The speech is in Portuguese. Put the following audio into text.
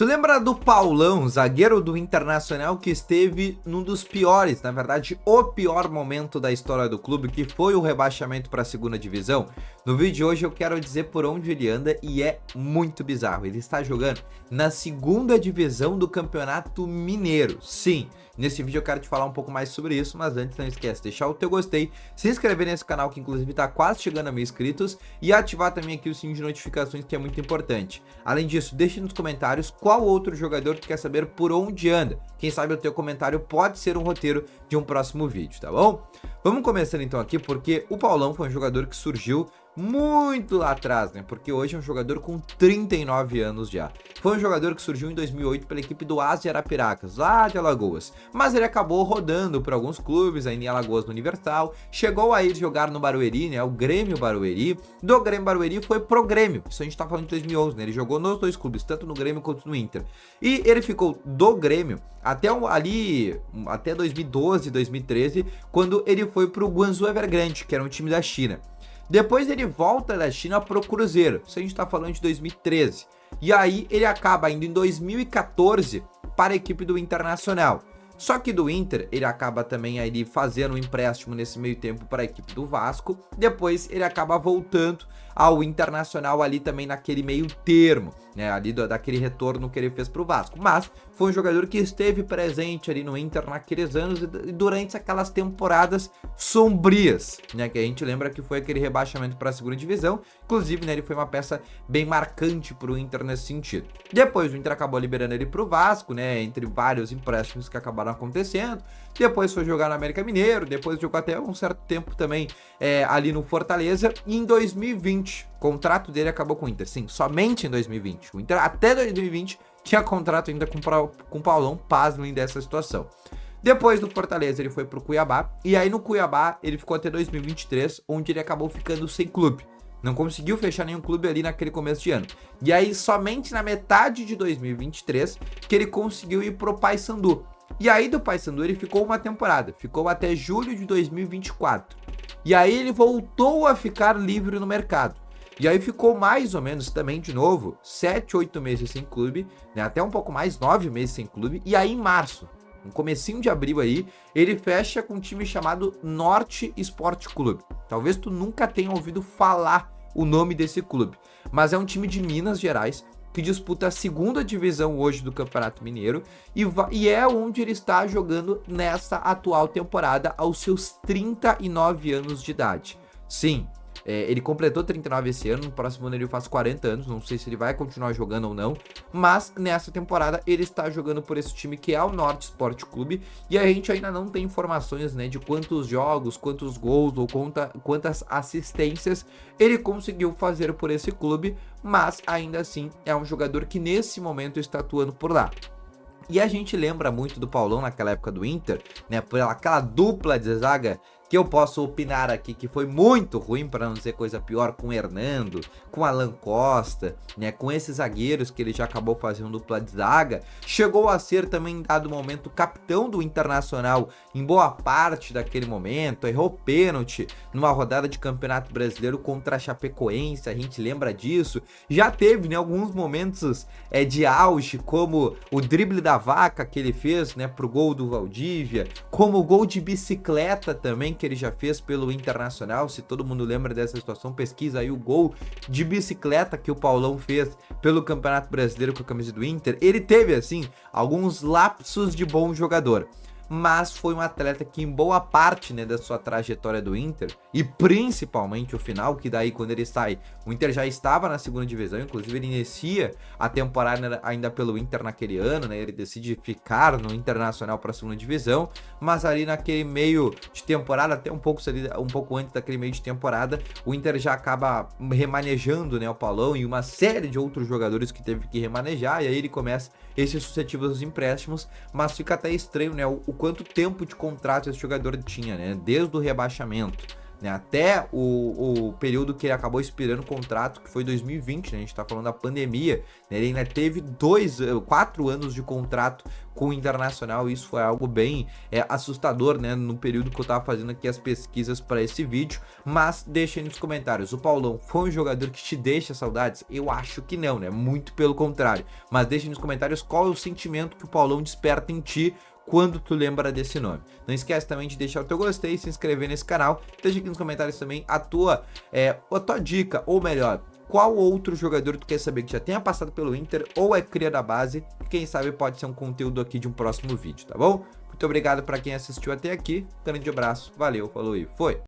Tu lembra do Paulão, zagueiro do Internacional, que esteve num dos piores, na verdade, o pior momento da história do clube, que foi o rebaixamento para a segunda divisão? No vídeo de hoje eu quero dizer por onde ele anda e é muito bizarro. Ele está jogando na segunda divisão do Campeonato Mineiro. Sim, nesse vídeo eu quero te falar um pouco mais sobre isso, mas antes não esquece de deixar o teu gostei, se inscrever nesse canal que inclusive está quase chegando a 1000 inscritos e ativar também aqui o sininho de notificações, que é muito importante. Além disso, deixe nos comentários qual outro jogador tu quer saber por onde anda. Quem sabe o teu comentário pode ser um roteiro de um próximo vídeo, tá bom? Vamos começando então aqui, porque o Paulão foi um jogador que surgiu muito lá atrás, né? Porque hoje é um jogador com 39 anos já. Foi um jogador que surgiu em 2008 pela equipe do AS de Arapiracas, lá de Alagoas. Mas ele acabou rodando por alguns clubes, aí em Alagoas no Universal. Chegou a ir jogar no Barueri, né? O Grêmio Barueri. Do Grêmio Barueri foi pro Grêmio. Isso a gente tá falando de 2011, né? Ele jogou nos dois clubes, tanto no Grêmio quanto no Inter. E ele ficou do Grêmio até 2012, 2013, quando ele foi pro Guangzhou Evergrande, que era um time da China. Depois ele volta da China pro Cruzeiro, isso a gente tá falando de 2013. E aí ele acaba indo em 2014 para a equipe do Internacional. Só que do Inter, ele acaba também aí fazendo um empréstimo nesse meio tempo para a equipe do Vasco. Depois ele acaba voltando ao Internacional ali também naquele meio termo, né? Ali daquele retorno que ele fez para o Vasco. Mas foi um jogador que esteve presente ali no Inter naqueles anos e durante aquelas temporadas sombrias, né? Que a gente lembra que foi aquele rebaixamento para a segunda divisão. Inclusive, né, ele foi uma peça bem marcante para o Inter nesse sentido. Depois o Inter acabou liberando ele para o Vasco, né? Entre vários empréstimos que acabaram acontecendo. Depois foi jogar no América Mineiro, depois jogou até um certo tempo também ali no Fortaleza. E em 2020, o contrato dele acabou com o Inter. Sim, somente em 2020. O Inter até 2020 tinha contrato ainda com o Paulão, pasmem dessa situação. Depois do Fortaleza ele foi pro Cuiabá, e aí no Cuiabá ele ficou até 2023, onde ele acabou ficando sem clube. Não conseguiu fechar nenhum clube ali naquele começo de ano. E aí somente na metade de 2023 que ele conseguiu ir pro Paysandu. E aí do Paysandu ele ficou uma temporada, ficou até julho de 2024. E aí ele voltou a ficar livre no mercado. E aí ficou mais ou menos também de novo 7, 8 meses sem clube, né? Até um pouco mais, 9 meses sem clube. E aí em março, no comecinho de abril aí, ele fecha com um time chamado Norte Esporte Clube. Talvez tu nunca tenha ouvido falar o nome desse clube, mas é um time de Minas Gerais que disputa a segunda divisão hoje do Campeonato Mineiro e é onde ele está jogando nessa atual temporada aos seus 39 anos de idade. Sim, ele completou 39 esse ano, no próximo ano ele faz 40 anos, não sei se ele vai continuar jogando ou não, mas nessa temporada ele está jogando por esse time que é o Norte Esporte Clube, e a gente ainda não tem informações, né, de quantos jogos, quantos gols ou quantas assistências ele conseguiu fazer por esse clube, mas ainda assim é um jogador que nesse momento está atuando por lá. E a gente lembra muito do Paulão naquela época do Inter, né, por aquela dupla de zaga que eu posso opinar aqui que foi muito ruim, para não dizer coisa pior, com o Hernando, com Alan Costa, né, com esses zagueiros que ele já acabou fazendo dupla de zaga. Chegou a ser também, em dado momento, capitão do Internacional em boa parte daquele momento, errou pênalti numa rodada de Campeonato Brasileiro contra a Chapecoense, a gente lembra disso. Já teve, né, alguns momentos de auge, como o drible da vaca que ele fez, né, pro gol do Valdívia, como o gol de bicicleta também, que ele já fez pelo Internacional. Se todo mundo lembra dessa situação, pesquisa aí o gol de bicicleta que o Paulão fez pelo Campeonato Brasileiro com a camisa do Inter. Ele teve, assim, alguns lapsos de bom jogador, mas foi um atleta que em boa parte, né, da sua trajetória do Inter, e principalmente o final, que daí quando ele sai, o Inter já estava na segunda divisão, inclusive ele inicia a temporada ainda pelo Inter naquele ano, né, ele decide ficar no Internacional para a segunda divisão, mas ali naquele meio de temporada, até um pouco antes daquele meio de temporada, o Inter já acaba remanejando, né, o Paulão e uma série de outros jogadores que teve que remanejar, e aí ele começa esses sucessivos empréstimos, mas fica até estranho, né, o quanto tempo de contrato esse jogador tinha, né, desde o rebaixamento. né? Até o período que ele acabou expirando o contrato, que foi 2020, né? A gente tá falando da pandemia, né? Ele ainda teve 4 anos de contrato com o Internacional, e isso foi algo bem assustador, né? No período que eu tava fazendo aqui as pesquisas para esse vídeo. Mas deixa aí nos comentários, o Paulão foi um jogador que te deixa saudades? Eu acho que não, né? Muito pelo contrário. Mas deixa nos comentários qual é o sentimento que o Paulão desperta em ti quando tu lembra desse nome. Não esquece também de deixar o teu gostei, se inscrever nesse canal. Deixa aqui nos comentários também a tua dica, ou melhor, qual outro jogador tu quer saber que já tenha passado pelo Inter ou é cria da base. Quem sabe pode ser um conteúdo aqui de um próximo vídeo, tá bom? Muito obrigado para quem assistiu até aqui. Grande abraço, valeu, falou e foi!